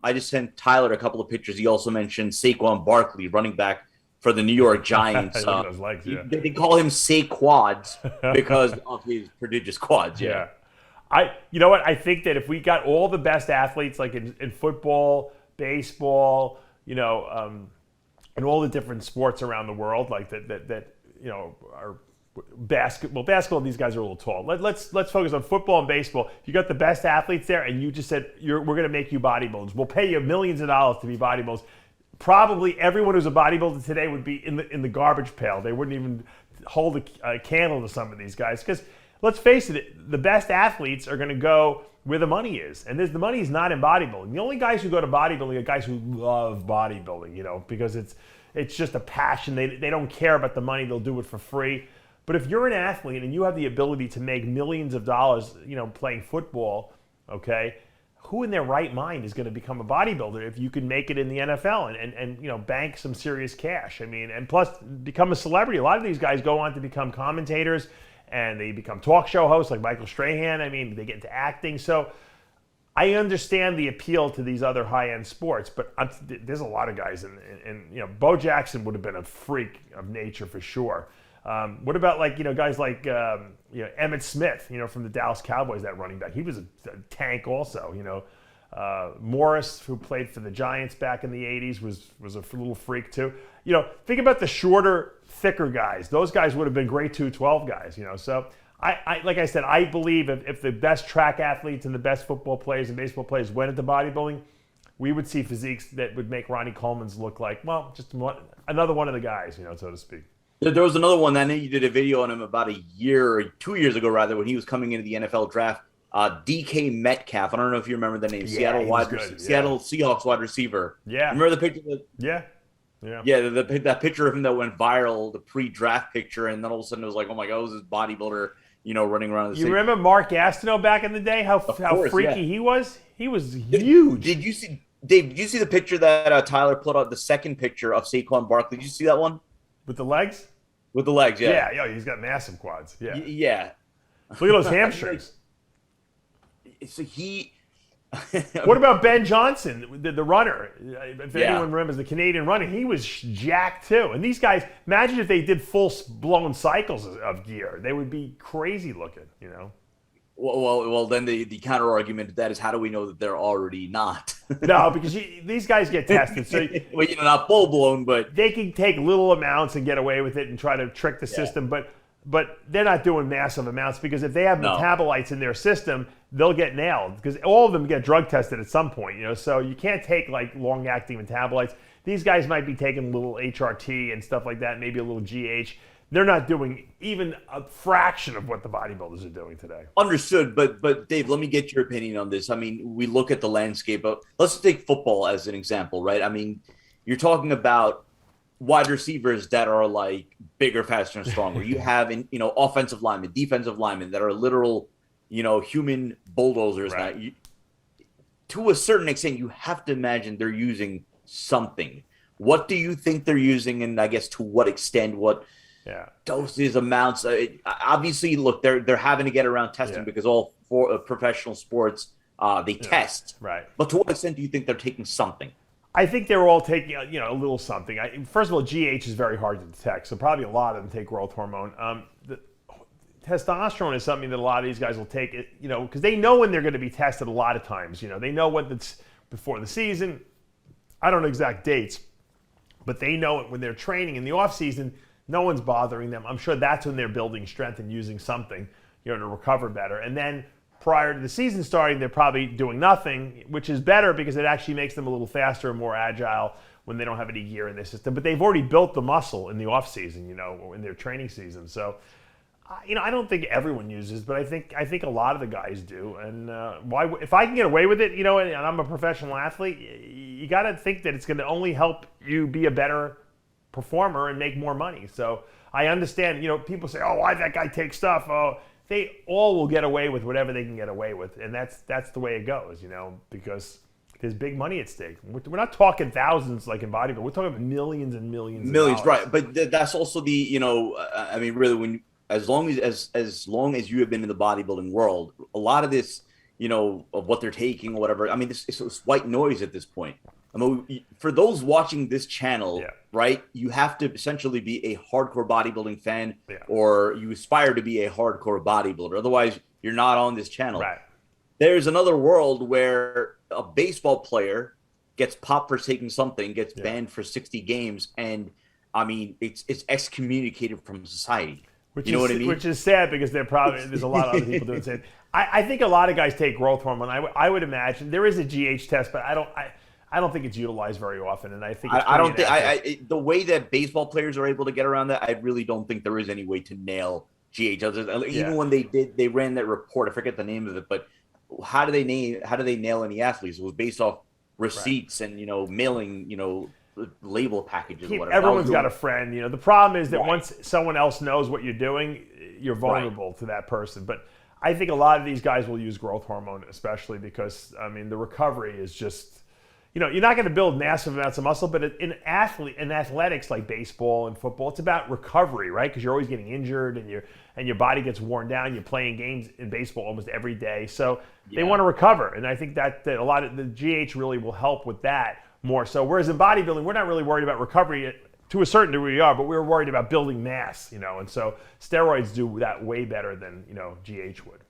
I just sent Tyler a couple of pictures. He also mentioned Saquon Barkley, running back for the New York Giants. Look at those legs, yeah. They call him Saquads because of his prodigious quads. Yeah. Yeah. You know what? I think that if we got all the best athletes, like in football, baseball, and all the different sports around the world, like that are basketball. Basketball, these guys are a little tall. Let's focus on football and baseball. If you got the best athletes there, and you just said we're going to make you bodybuilders. We'll pay you millions of dollars to be bodybuilders. Probably everyone who's a bodybuilder today would be in the garbage pail. They wouldn't even hold a candle to some of these guys because let's face it, the best athletes are going to go where the money is. And the money is not in bodybuilding. The only guys who go to bodybuilding are guys who love bodybuilding, because it's just a passion. They don't care about the money. They'll do it for free. But if you're an athlete and you have the ability to make millions of dollars, playing football, okay, who in their right mind is going to become a bodybuilder if you can make it in the NFL and bank some serious cash? I mean, and plus become a celebrity. A lot of these guys go on to become commentators and they become talk show hosts like Michael Strahan. I mean, they get into acting. So I understand the appeal to these other high-end sports, but there's a lot of guys, and Bo Jackson would have been a freak of nature for sure. What about guys like Emmitt Smith, from the Dallas Cowboys, that running back? He was a tank also. Morris, who played for the Giants back in the '80s, was a little freak too. Think about the shorter, thicker guys. Those guys would have been great 212 guys. So I like I said, I believe if the best track athletes and the best football players and baseball players went into bodybuilding, we would see physiques that would make Ronnie Coleman's look like, well, just another one of the guys, so to speak. There was another one. I know you did a video on him about a year or 2 years ago, rather, when he was coming into the NFL draft. DK Metcalf. I don't know if you remember the name. Yeah, Seattle Seahawks wide receiver. Yeah. Remember the picture? Yeah. That picture of him that went viral, the pre-draft picture, and then all of a sudden it was like, oh my God, it was this bodybuilder, running around the city. You remember Mark Gastineau back in the day? How freaky he was? He was huge. Did you see, Dave? Did you see the picture that Tyler put out? The second picture of Saquon Barkley. Did you see that one? With the legs? With the legs, yeah. Yeah, he's got massive quads. Yeah. Yeah. Look at those hamstrings. So he. What about Ben Johnson, the runner? If anyone remembers the Canadian runner, he was jacked too. And these guys, imagine if they did full-blown cycles of gear. They would be crazy looking, Well, then the counter argument to that is, how do we know that they're already not? No, because these guys get tested. So well, not full blown, but they can take little amounts and get away with it and try to trick the system. But they're not doing massive amounts, because if they have metabolites in their system, they'll get nailed, because all of them get drug tested at some point. So you can't take like long acting metabolites. These guys might be taking a little HRT and stuff like that, maybe a little GH. They're not doing even a fraction of what the bodybuilders are doing today. Understood, but Dave, let me get your opinion on this. I mean, we look at the landscape of, let's take football as an example, right? I mean, you're talking about wide receivers that are like bigger, faster, and stronger. You have offensive linemen, defensive linemen that are literal, human bulldozers. Right. Now, to a certain extent, you have to imagine they're using something. What do you think they're using, and I guess to what extent? What doses, amounts? Obviously, look, they're having to get around testing because all professional sports they test. Right. But to what extent do you think they're taking something? I think they're all taking a little something. First of all, GH is very hard to detect, so probably a lot of them take growth hormone. The testosterone is something that a lot of these guys will take, because they know when they're going to be tested a lot of times. They know what it's before the season. I don't know exact dates, but they know it when they're training in the off season. No one's bothering them. I'm sure that's when they're building strength and using something, to recover better. And then prior to the season starting, they're probably doing nothing, which is better because it actually makes them a little faster and more agile when they don't have any gear in their system. But they've already built the muscle in the off season, in their training season. So, I don't think everyone uses, but I think a lot of the guys do. And why? If I can get away with it, and I'm a professional athlete, you got to think that it's going to only help you be a better performer and make more money. So I understand. People say, "Oh, why'd that guy take stuff?" Oh, they all will get away with whatever they can get away with, and that's the way it goes. Because there's big money at stake. We're not talking thousands like in bodybuilding. We're talking about millions and millions. Millions, right? But that's also the really, when as long as you have been in the bodybuilding world, a lot of this of what they're taking or whatever. I mean, it's white noise at this point. I mean, for those watching this channel, right, you have to essentially be a hardcore bodybuilding fan, or you aspire to be a hardcore bodybuilder. Otherwise, you're not on this channel. Right. There's another world where a baseball player gets popped for taking something, gets banned for 60 games, and I mean, it's excommunicated from society. You know what I mean? Which is sad because there's a lot of other people doing the same. I think a lot of guys take growth hormone. I would imagine there is a GH test, but I don't think it's utilized very often. And I think I don't think the way that baseball players are able to get around that, I really don't think there is any way to nail GH. Even when they ran that report, I forget the name of it, but how do they nail any athletes? It was based off receipts and mailing label packages or whatever. Everyone's got a friend. The problem is that once someone else knows what you're doing, you're vulnerable to that person. But I think a lot of these guys will use growth hormone, especially because the recovery is just, you're not going to build massive amounts of muscle, but in athletics like baseball and football, it's about recovery, right? Because you're always getting injured and your body gets worn down. You're playing games in baseball almost every day, so they want to recover, and I think that a lot of the GH really will help with that more so. Whereas in bodybuilding, we're not really worried about recovery. To a certain degree we are, but we're worried about building mass, and so steroids do that way better than GH would.